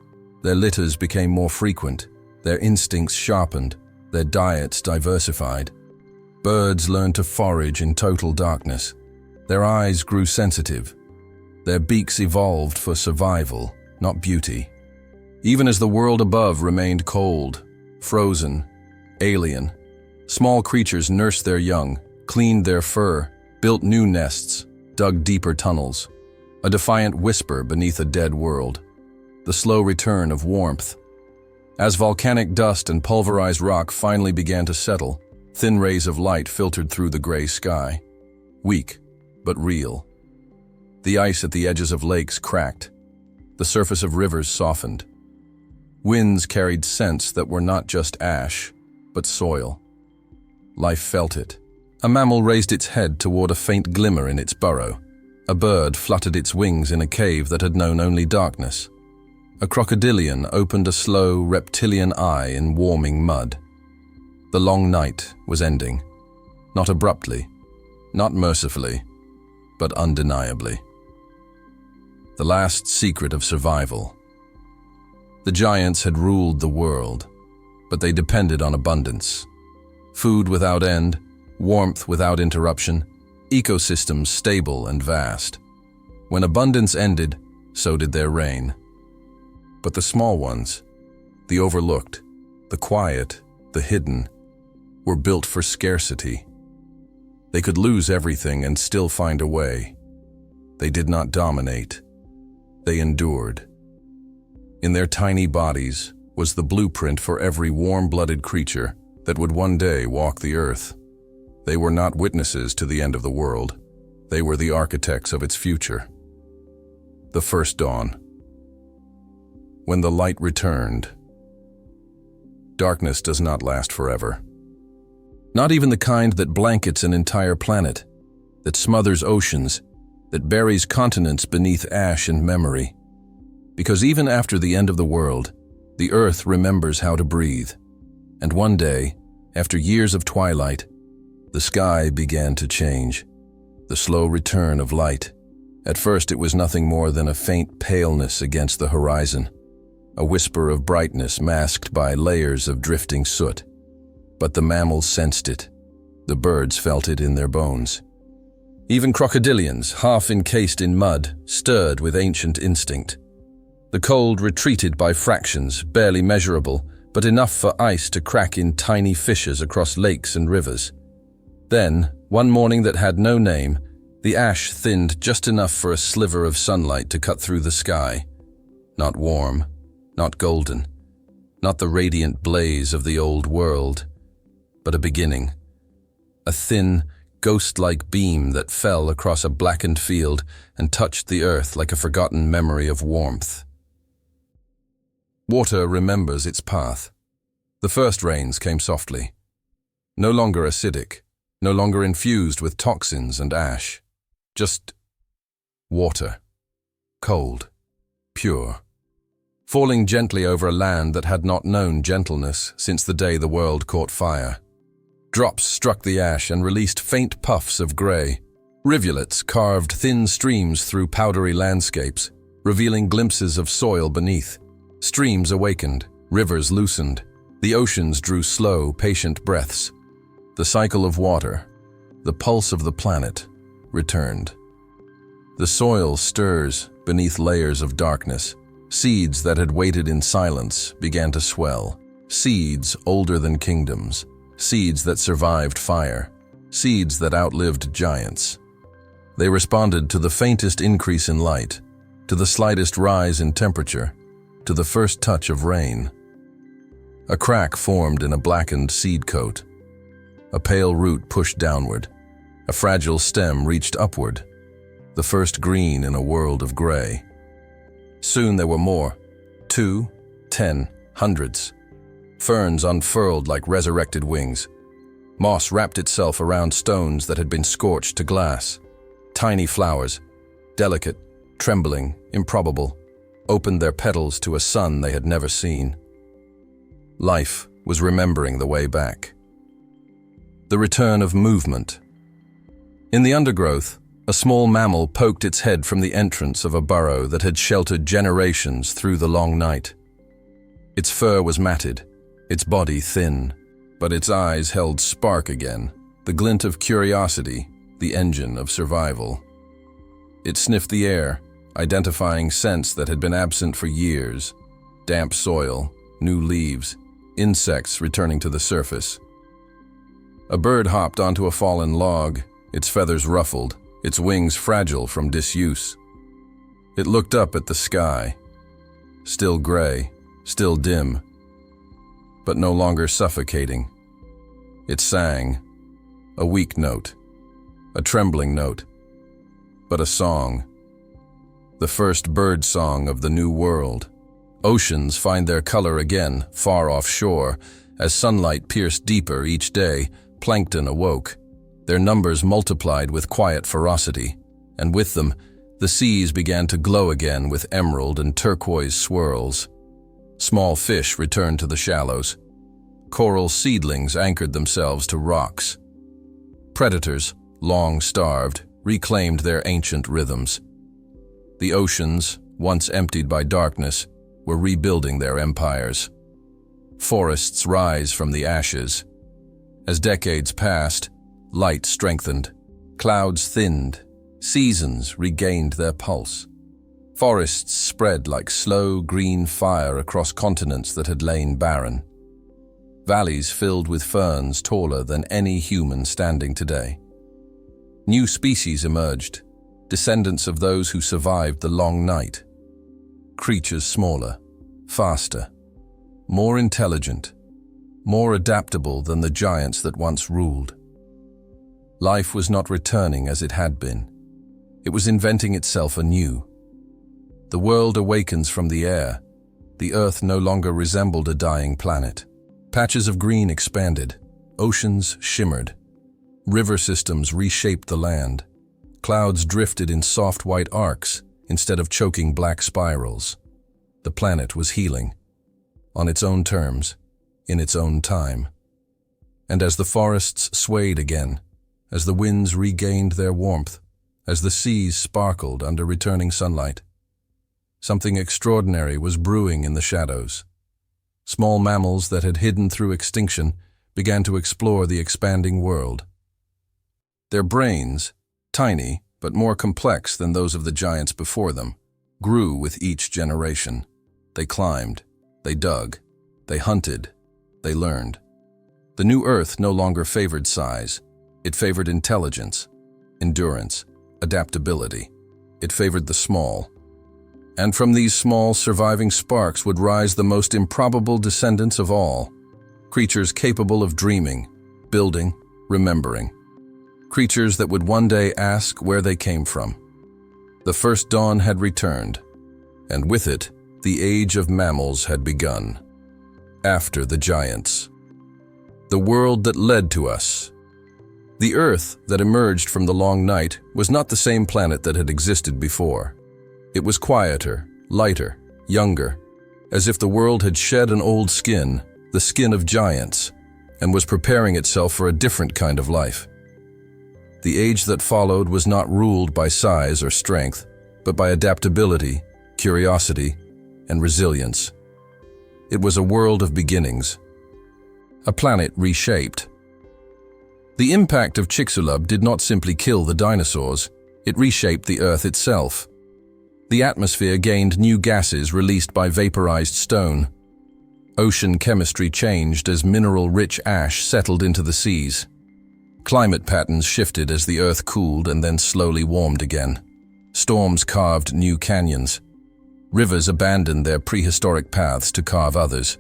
Their litters became more frequent, their instincts sharpened, their diets diversified. Birds learned to forage in total darkness. Their eyes grew sensitive. Their beaks evolved for survival, not beauty. Even as the world above remained cold, frozen, alien, small creatures nursed their young, cleaned their fur, built new nests, dug deeper tunnels. A defiant whisper beneath a dead world. The slow return of warmth. As volcanic dust and pulverized rock finally began to settle, thin rays of light filtered through the gray sky. Weak, but real. The ice at the edges of lakes cracked. The surface of rivers softened. Winds carried scents that were not just ash, but soil. Life felt it. A mammal raised its head toward a faint glimmer in its burrow. A bird fluttered its wings in a cave that had known only darkness. A crocodilian opened a slow, reptilian eye in warming mud. The long night was ending. Not abruptly, not mercifully, but undeniably. The last secret of survival. The giants had ruled the world, but they depended on abundance. Food without end, warmth without interruption, ecosystems stable and vast. When abundance ended, so did their reign. But the small ones, the overlooked, the quiet, the hidden, were built for scarcity. They could lose everything and still find a way. They did not dominate. they endured. In their tiny bodies was the blueprint for every warm-blooded creature that would one day walk the earth. They were not witnesses to the end of the world. They were the architects of its future. The first dawn. When the light returned. Darkness does not last forever. Not even the kind that blankets an entire planet, that smothers oceans, that buries continents beneath ash and memory. Because even after the end of the world, the earth remembers how to breathe. And one day, after years of twilight, the sky began to change. The slow return of light. At first it was nothing more than a faint paleness against the horizon, a whisper of brightness masked by layers of drifting soot. But the mammals sensed it. The birds felt it in their bones. Even crocodilians, half encased in mud, stirred with ancient instinct. The cold retreated by fractions, barely measurable, but enough for ice to crack in tiny fissures across lakes and rivers. Then, one morning that had no name, the ash thinned just enough for a sliver of sunlight to cut through the sky. Not warm, not golden, not the radiant blaze of the old world, but a beginning. A thin, ghost-like beam that fell across a blackened field and touched the earth like a forgotten memory of warmth. Water remembers its path. The first rains came softly. No longer acidic, no longer infused with toxins and ash. Just water. Cold. Pure. Falling gently over a land that had not known gentleness since the day the world caught fire. Drops struck the ash and released faint puffs of grey. Rivulets carved thin streams through powdery landscapes, revealing glimpses of soil beneath. Streams awakened, rivers loosened. The oceans drew slow, patient breaths. The cycle of water, the pulse of the planet, returned. The soil stirs beneath layers of darkness. Seeds that had waited in silence began to swell. Seeds older than kingdoms. Seeds that survived fire. Seeds that outlived giants. They responded to the faintest increase in light, to the slightest rise in temperature, to the first touch of rain. A crack formed in a blackened seed coat. A pale root pushed downward. A fragile stem reached upward. The first green in a world of gray. Soon there were more. 2, 10, hundreds. Ferns unfurled like resurrected wings. Moss wrapped itself around stones that had been scorched to glass. Tiny flowers, delicate, trembling, improbable, opened their petals to a sun they had never seen. Life was remembering the way back. The return of movement. In the undergrowth, a small mammal poked its head from the entrance of a burrow that had sheltered generations through the long night. Its fur was matted, its body thin, but its eyes held spark again, the glint of curiosity, the engine of survival. It sniffed the air, identifying scents that had been absent for years: damp soil, new leaves, insects returning to the surface. A bird hopped onto a fallen log, its feathers ruffled, its wings fragile from disuse. It looked up at the sky, still gray, still dim, but no longer suffocating. It sang, a weak note, a trembling note, but a song. The first bird song of the new world. Oceans find their color again, far offshore. As sunlight pierced deeper each day, plankton awoke. Their numbers multiplied with quiet ferocity, and with them, the seas began to glow again with emerald and turquoise swirls. Small fish returned to the shallows. Coral seedlings anchored themselves to rocks. Predators, long starved, reclaimed their ancient rhythms. The oceans, once emptied by darkness, were rebuilding their empires. Forests rise from the ashes. As decades passed, light strengthened, clouds thinned, seasons regained their pulse. Forests spread like slow green fire across continents that had lain barren. Valleys filled with ferns taller than any human standing today. New species emerged, descendants of those who survived the long night, creatures smaller, faster, more intelligent, more adaptable than the giants that once ruled. Life was not returning as it had been. It was inventing itself anew. The world awakens from the air. The earth no longer resembled a dying planet. Patches of green expanded. Oceans shimmered. River systems reshaped the land. Clouds drifted in soft white arcs instead of choking black spirals. The planet was healing, on its own terms, in its own time. And as the forests swayed again, as the winds regained their warmth, as the seas sparkled under returning sunlight, something extraordinary was brewing in the shadows. Small mammals that had hidden through extinction began to explore the expanding world. Their brains, tiny but more complex than those of the giants before them, grew with each generation. They climbed, they dug, they hunted, they learned. The new Earth no longer favored size. It favored intelligence, endurance, adaptability. It favored the small. And from these small, surviving sparks would rise the most improbable descendants of all, creatures capable of dreaming, building, remembering. Creatures that would one day ask where they came from. The first dawn had returned, and with it, the age of mammals had begun. After the giants. The world that led to us. The Earth that emerged from the long night was not the same planet that had existed before. It was quieter, lighter, younger, as if the world had shed an old skin, the skin of giants, and was preparing itself for a different kind of life. The age that followed was not ruled by size or strength, but by adaptability, curiosity, and resilience. It was a world of beginnings, a planet reshaped. The impact of Chicxulub did not simply kill the dinosaurs, it reshaped the Earth itself. The atmosphere gained new gases released by vaporized stone. Ocean chemistry changed as mineral-rich ash settled into the seas. Climate patterns shifted as the Earth cooled and then slowly warmed again. Storms carved new canyons. Rivers abandoned their prehistoric paths to carve others.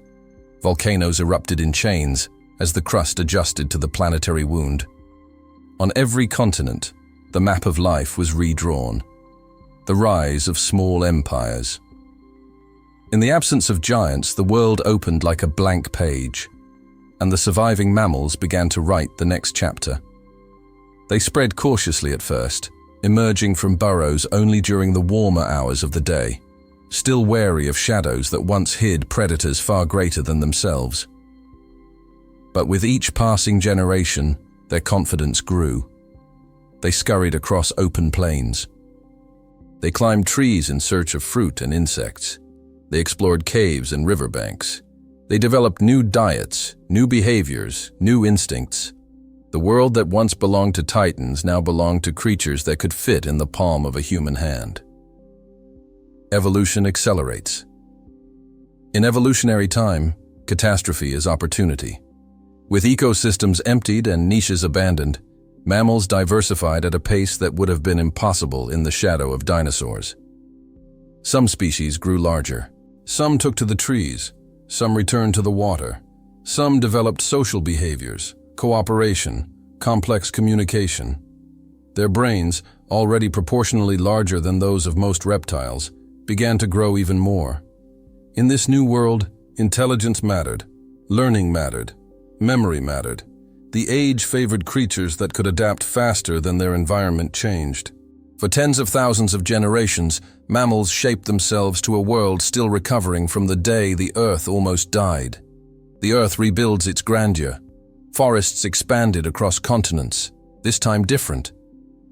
Volcanoes erupted in chains as the crust adjusted to the planetary wound. On every continent, the map of life was redrawn. The rise of small empires. In the absence of giants, the world opened like a blank page, and the surviving mammals began to write the next chapter. They spread cautiously at first, emerging from burrows only during the warmer hours of the day, still wary of shadows that once hid predators far greater than themselves. But with each passing generation, their confidence grew. They scurried across open plains. They climbed trees in search of fruit and insects. They explored caves and riverbanks. They developed new diets, new behaviors, new instincts. The world that once belonged to titans now belonged to creatures that could fit in the palm of a human hand. Evolution accelerates. In evolutionary time, catastrophe is opportunity. With ecosystems emptied and niches abandoned, mammals diversified at a pace that would have been impossible in the shadow of dinosaurs. Some species grew larger. Some took to the trees. Some returned to the water. Some developed social behaviors, cooperation, complex communication. Their brains, already proportionally larger than those of most reptiles, began to grow even more. In this new world, intelligence mattered, learning mattered, memory mattered. The age favored creatures that could adapt faster than their environment changed. For tens of thousands of generations, mammals shaped themselves to a world still recovering from the day the Earth almost died. The Earth rebuilds its grandeur. Forests expanded across continents, this time different,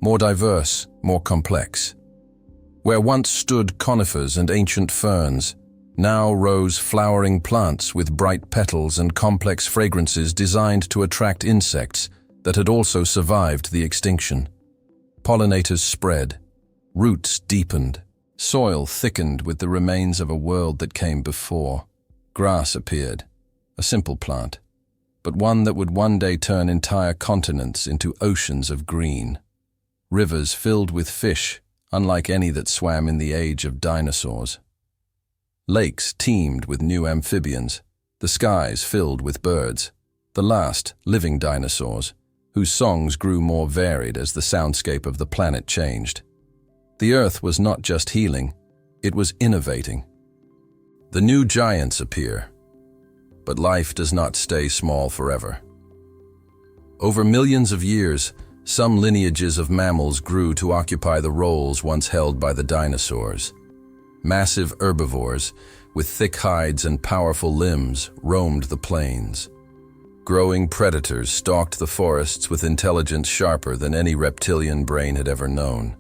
more diverse, more complex. Where once stood conifers and ancient ferns, now rose flowering plants with bright petals and complex fragrances designed to attract insects that had also survived the extinction. Pollinators spread, roots deepened, soil thickened with the remains of a world that came before. Grass appeared, a simple plant, but one that would one day turn entire continents into oceans of green. Rivers filled with fish, unlike any that swam in the age of dinosaurs. Lakes teemed with new amphibians, the skies filled with birds, the last living dinosaurs, whose songs grew more varied as the soundscape of the planet changed. The Earth was not just healing, it was innovating. The new giants appear, but life does not stay small forever. Over millions of years, some lineages of mammals grew to occupy the roles once held by the dinosaurs. Massive herbivores, with thick hides and powerful limbs, roamed the plains. Growing predators stalked the forests with intelligence sharper than any reptilian brain had ever known.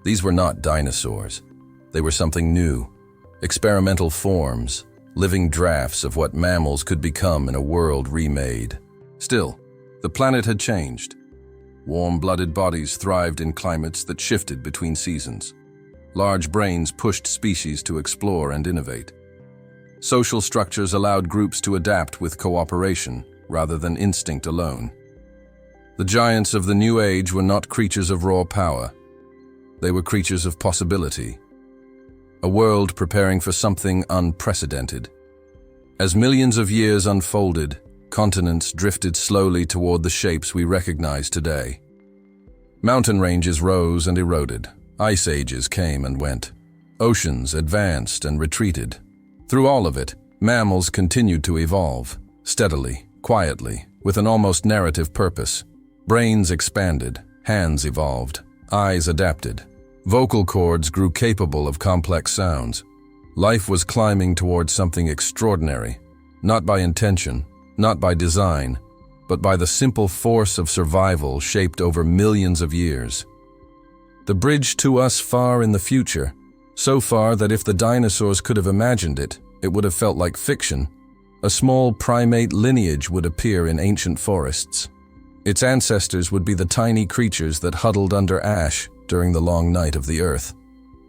These were not dinosaurs. They were something new, experimental forms, living drafts of what mammals could become in a world remade. Still, the planet had changed. Warm-blooded bodies thrived in climates that shifted between seasons. Large brains pushed species to explore and innovate. Social structures allowed groups to adapt with cooperation rather than instinct alone. The giants of the New Age were not creatures of raw power. They were creatures of possibility. A world preparing for something unprecedented. As millions of years unfolded, continents drifted slowly toward the shapes we recognize today. Mountain ranges rose and eroded. Ice ages came and went. Oceans advanced and retreated. Through all of it, mammals continued to evolve, steadily, quietly, with an almost narrative purpose. Brains expanded, hands evolved, eyes adapted. Vocal cords grew capable of complex sounds. Life was climbing towards something extraordinary, not by intention, not by design, but by the simple force of survival shaped over millions of years. The bridge to us far in the future, so far that if the dinosaurs could have imagined it, it would have felt like fiction. A small primate lineage would appear in ancient forests. Its ancestors would be the tiny creatures that huddled under ash during the long night of the Earth.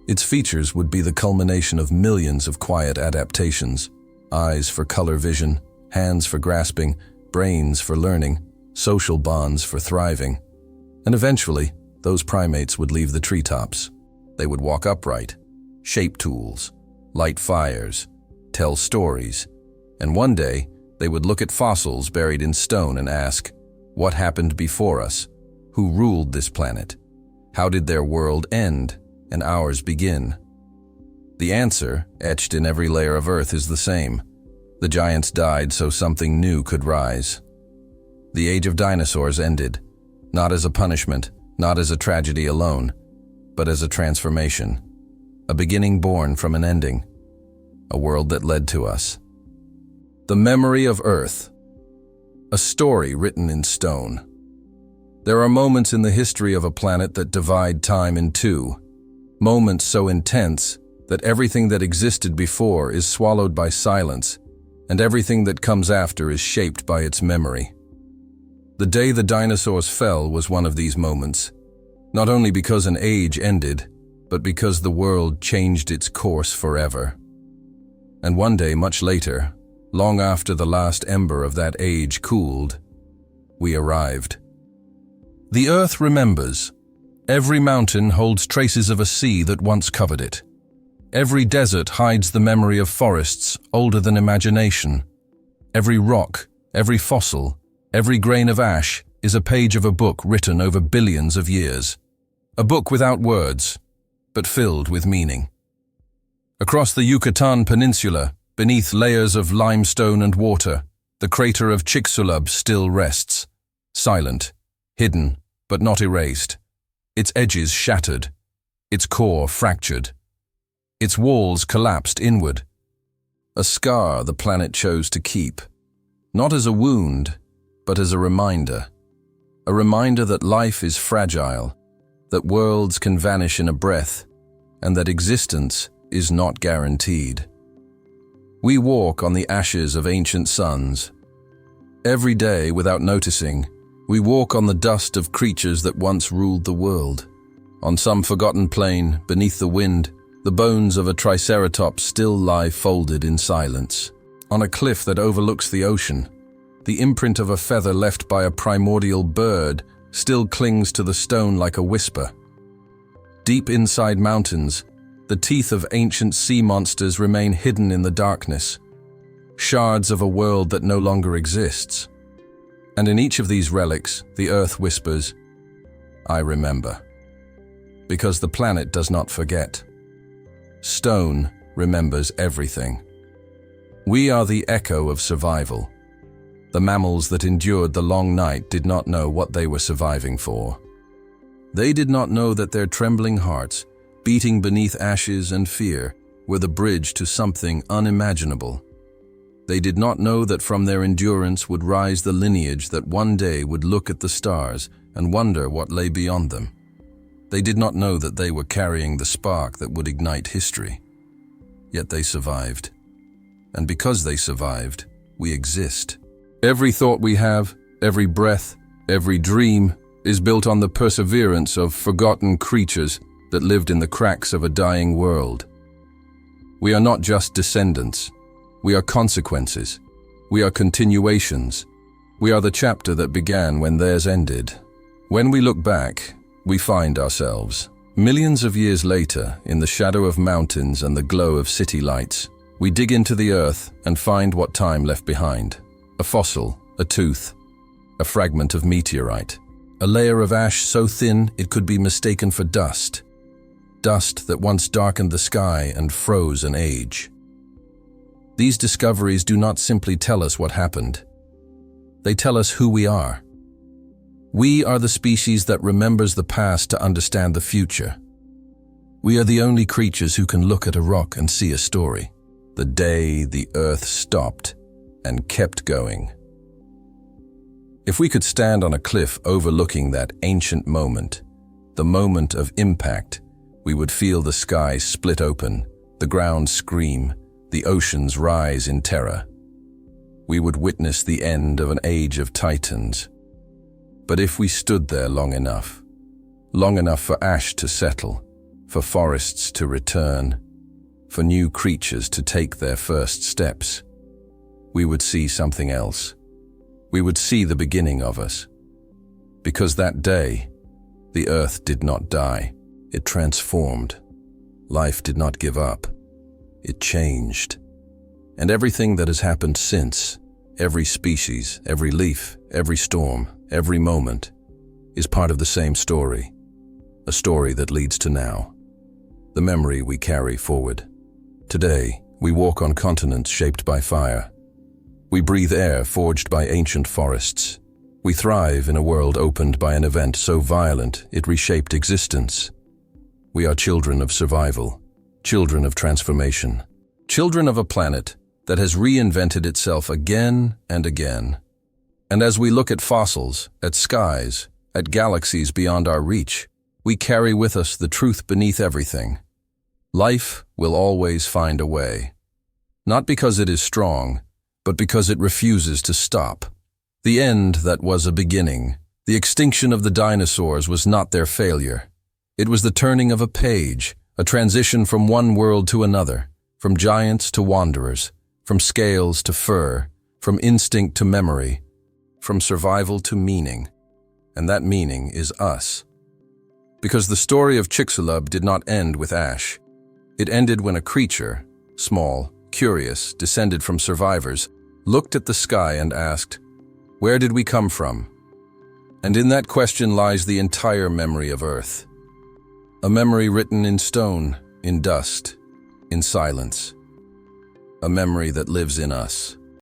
Its features would be the culmination of millions of quiet adaptations: eyes for color vision, hands for grasping, brains for learning, social bonds for thriving. And eventually, those primates would leave the treetops. They would walk upright, shape tools, light fires, tell stories, and one day they would look at fossils buried in stone and ask, what happened before us? Who ruled this planet? How did their world end and ours begin? The answer, etched in every layer of Earth, is the same. The giants died so something new could rise. The age of dinosaurs ended, not as a punishment, not as a tragedy alone, but as a transformation. A beginning born from an ending. A world that led to us. The memory of Earth. A story written in stone. There are moments in the history of a planet that divide time in two. Moments so intense that everything that existed before is swallowed by silence, and everything that comes after is shaped by its memory. The day the dinosaurs fell was one of these moments, not only because an age ended, but because the world changed its course forever. And one day much later, long after the last ember of that age cooled, we arrived. The Earth remembers. Every mountain holds traces of a sea that once covered it. Every desert hides the memory of forests older than imagination. Every rock, every fossil, every grain of ash is a page of a book written over billions of years. A book without words, but filled with meaning. Across the Yucatán Peninsula, beneath layers of limestone and water, the crater of Chicxulub still rests, silent, hidden, but not erased. Its edges shattered, its core fractured, its walls collapsed inward. A scar the planet chose to keep, not as a wound, but as a reminder. A reminder that life is fragile, that worlds can vanish in a breath, and that existence is not guaranteed. We walk on the ashes of ancient suns. Every day, without noticing, we walk on the dust of creatures that once ruled the world. On some forgotten plain, beneath the wind, the bones of a triceratops still lie folded in silence. On a cliff that overlooks the ocean, the imprint of a feather left by a primordial bird still clings to the stone like a whisper. Deep inside mountains, The teeth of ancient sea monsters remain hidden in the darkness, shards of a world that no longer exists. And in each of these relics, the Earth whispers, "I remember." Because the planet does not forget. Stone remembers everything. We are the echo of survival. The mammals that endured the long night did not know what they were surviving for. They did not know that their trembling hearts, beating beneath ashes and fear, were the bridge to something unimaginable. They did not know that from their endurance would rise the lineage that one day would look at the stars and wonder what lay beyond them. They did not know that they were carrying the spark that would ignite history. Yet they survived. And because they survived, we exist. Every thought we have, every breath, every dream is built on the perseverance of forgotten creatures that lived in the cracks of a dying world. We are not just descendants. We are consequences. We are continuations. We are the chapter that began when theirs ended. When we look back, we find ourselves. Millions of years later, in the shadow of mountains and the glow of city lights, we dig into the earth and find what time left behind. A fossil, a tooth, a fragment of meteorite, a layer of ash so thin it could be mistaken for dust. Dust that once darkened the sky and froze an age. These discoveries do not simply tell us what happened. They tell us who we are. We are the species that remembers the past to understand the future. We are the only creatures who can look at a rock and see a story. The day the earth stopped and kept going. If we could stand on a cliff overlooking that ancient moment, the moment of impact, we would feel the sky split open, the ground scream, the oceans rise in terror. We would witness the end of an age of titans. But if we stood there long enough for ash to settle, for forests to return, for new creatures to take their first steps, we would see something else. We would see the beginning of us. Because that day, the earth did not die. It transformed. Life did not give up. It changed. And everything that has happened since, every species, every leaf, every storm, every moment, is part of the same story. A story that leads to now. The memory we carry forward. Today, we walk on continents shaped by fire. We breathe air forged by ancient forests. We thrive in a world opened by an event so violent it reshaped existence. We are children of survival, children of transformation, children of a planet that has reinvented itself again and again. And as we look at fossils, at skies, at galaxies beyond our reach, we carry with us the truth beneath everything. Life will always find a way. Not because it is strong, but because it refuses to stop. The end that was a beginning, the extinction of the dinosaurs, was not their failure. It was the turning of a page, a transition from one world to another, from giants to wanderers, from scales to fur, from instinct to memory, from survival to meaning. And that meaning is us. Because the story of Chicxulub did not end with ash. It ended when a creature, small, curious, descended from survivors, looked at the sky and asked, "Where did we come from?" And in that question lies the entire memory of Earth. A memory written in stone, in dust, in silence. A memory that lives in us.